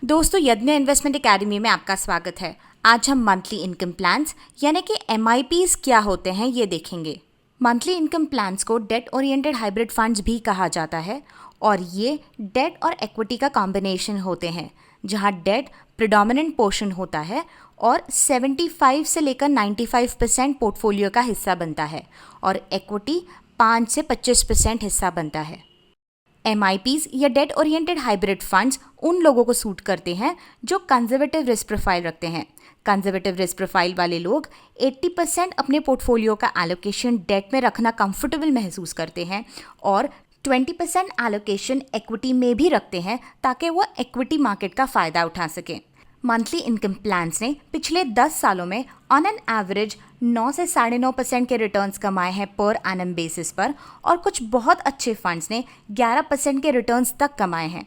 दोस्तों, यज्ञ investment academy में आपका स्वागत है। आज हम मंथली इनकम प्लान्स यानी कि MIPs क्या होते हैं ये देखेंगे। मंथली इनकम प्लान्स को डेट ओरिएंटेड हाइब्रिड फंड्स भी कहा जाता है और ये डेट और इक्विटी का कॉम्बिनेशन होते हैं, जहां डेट प्रिडोमिनेंट पोर्शन होता है और 75 से लेकर 95% पोर्टफोलियो का हिस्सा बनता है और इक्विटी 5 से 25% हिस्सा बनता है। MIPs या डेट ओरिएंटेड हाइब्रिड फंड्स उन लोगों को सूट करते हैं जो कंजर्वेटिव रिस्क प्रोफाइल रखते हैं। कंजर्वेटिव रिस्क प्रोफाइल वाले लोग 80% अपने पोर्टफोलियो का एलोकेशन डेट में रखना कंफर्टेबल महसूस करते हैं और 20% एलोकेशन इक्विटी में भी रखते हैं ताकि वो इक्विटी मार्केट का फ़ायदा उठा सकें। मंथली इनकम प्लान्स ने पिछले 10 सालों में ऑन एन एवरेज 9 से 9.5% के रिटर्न्स कमाए हैं पर एनम बेसिस पर और कुछ बहुत अच्छे फंड्स ने 11% के रिटर्न्स तक कमाए हैं।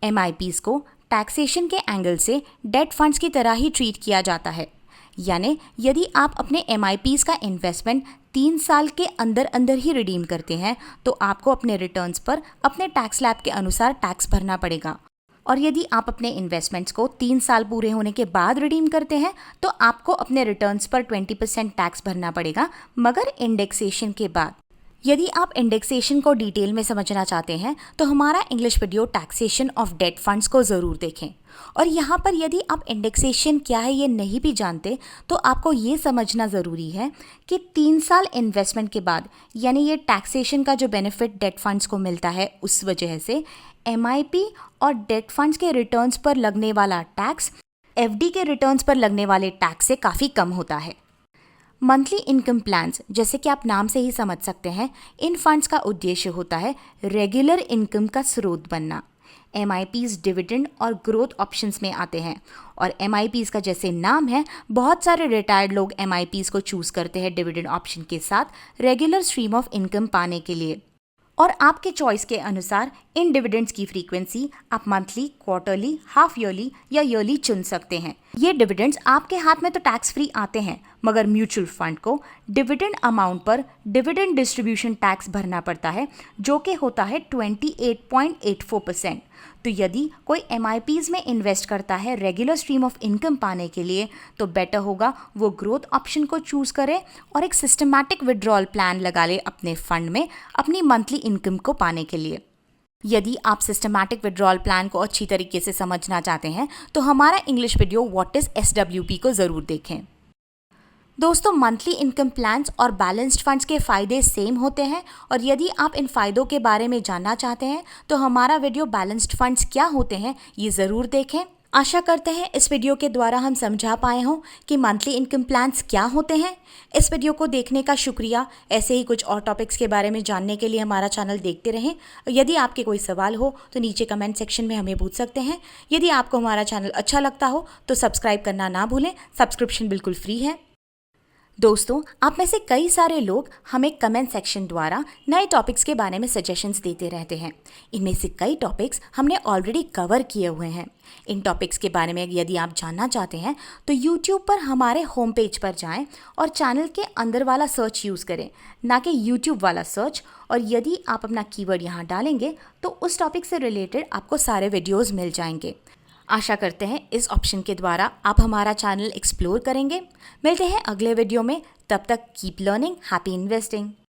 MIPs को टैक्सेशन के एंगल से डेट फंड्स की तरह ही ट्रीट किया जाता है, यानी यदि आप अपने MIPs का इन्वेस्टमेंट 3 साल के अंदर अंदर ही रिडीम करते हैं तो आपको अपने रिटर्न्स पर अपने टैक्स स्लैब के अनुसार टैक्स भरना पड़ेगा, और यदि आप अपने इन्वेस्टमेंट्स को 3 साल पूरे होने के बाद रिडीम करते हैं तो आपको अपने रिटर्न्स पर 20% टैक्स भरना पड़ेगा, मगर इंडेक्सेशन के बाद। यदि आप इंडेक्सेशन को डिटेल में समझना चाहते हैं तो हमारा English video taxation of date funds को ज़रूर देखें। और यहाँ पर यदि आप इंडेक्सेशन क्या है ये नहीं भी जानते तो आपको ये समझना ज़रूरी है कि 3 साल इन्वेस्टमेंट के बाद, यानी ये टैक्सेशन का जो बेनिफिट डेट फंड्स को मिलता है उस वजह से MIP और डेट फंड्स के रिटर्न्स पर लगने वाला टैक्स FD के रिटर्न्स पर लगने वाले टैक्स से काफ़ी कम होता है। मंथली इनकम प्लान्स, जैसे कि आप नाम से ही समझ सकते हैं, इन फंड्स का उद्देश्य होता है रेगुलर इनकम का स्रोत बनना। MIPs डिविडेंड और ग्रोथ ऑप्शंस में आते हैं और MIPs का जैसे नाम है, बहुत सारे रिटायर्ड लोग MIPs को चूज़ करते हैं डिविडेंड ऑप्शन के साथ रेगुलर स्ट्रीम ऑफ इनकम पाने के लिए। और आपके चॉइस के अनुसार इन डिविडेंड्स की फ्रीक्वेंसी आप मंथली, क्वार्टरली, हाफ ईयरली या ईयरली चुन सकते हैं। ये डिविडेंड्स आपके हाथ में तो टैक्स फ्री आते हैं, मगर म्यूचुअल फंड को डिविडेंड अमाउंट पर डिविडेंड डिस्ट्रीब्यूशन टैक्स भरना पड़ता है, जो कि होता है 28.84%। तो यदि कोई MIPs में इन्वेस्ट करता है रेगुलर स्ट्रीम ऑफ इनकम पाने के लिए तो बेटर होगा वो ग्रोथ ऑप्शन को चूज़ करे और एक सिस्टमैटिक विड्रॉल प्लान लगा ले अपने फंड में अपनी मंथली इनकम को पाने के लिए। यदि आप सिस्टमैटिक विड्रॉल प्लान को अच्छी तरीके से समझना चाहते हैं तो हमारा English video what is SWP को ज़रूर देखें। दोस्तों, मंथली इनकम प्लान्स और बैलेंस्ड फंड्स के फ़ायदे सेम होते हैं और यदि आप इन फ़ायदों के बारे में जानना चाहते हैं तो हमारा वीडियो बैलेंस्ड फंड्स क्या होते हैं ये ज़रूर देखें। आशा करते हैं इस वीडियो के द्वारा हम समझा पाए हों कि मंथली इनकम प्लान्स क्या होते हैं। इस वीडियो को देखने का शुक्रिया। ऐसे ही कुछ और टॉपिक्स के बारे में जानने के लिए हमारा चैनल देखते रहें। यदि आपके कोई सवाल हो तो नीचे कमेंट सेक्शन में हमें पूछ सकते हैं। यदि आपको हमारा चैनल अच्छा लगता हो तो सब्सक्राइब करना ना भूलें। सब्सक्रिप्शन बिल्कुल फ्री है। दोस्तों, आप में से कई सारे लोग हमें कमेंट सेक्शन द्वारा नए टॉपिक्स के बारे में सजेशंस देते रहते हैं। इनमें से कई टॉपिक्स हमने ऑलरेडी कवर किए हुए हैं। इन टॉपिक्स के बारे में यदि आप जानना चाहते हैं तो YouTube पर हमारे होम पेज पर जाएं और चैनल के अंदर वाला सर्च यूज़ करें, ना कि YouTube वाला सर्च। और यदि आप अपना कीवर्ड यहाँ डालेंगे तो उस टॉपिक से रिलेटेड आपको सारे वीडियोज़ मिल जाएंगे। आशा करते हैं इस ऑप्शन के द्वारा आप हमारा चैनल एक्सप्लोर करेंगे। मिलते हैं अगले वीडियो में, तब तक कीप लर्निंग, हैप्पी इन्वेस्टिंग।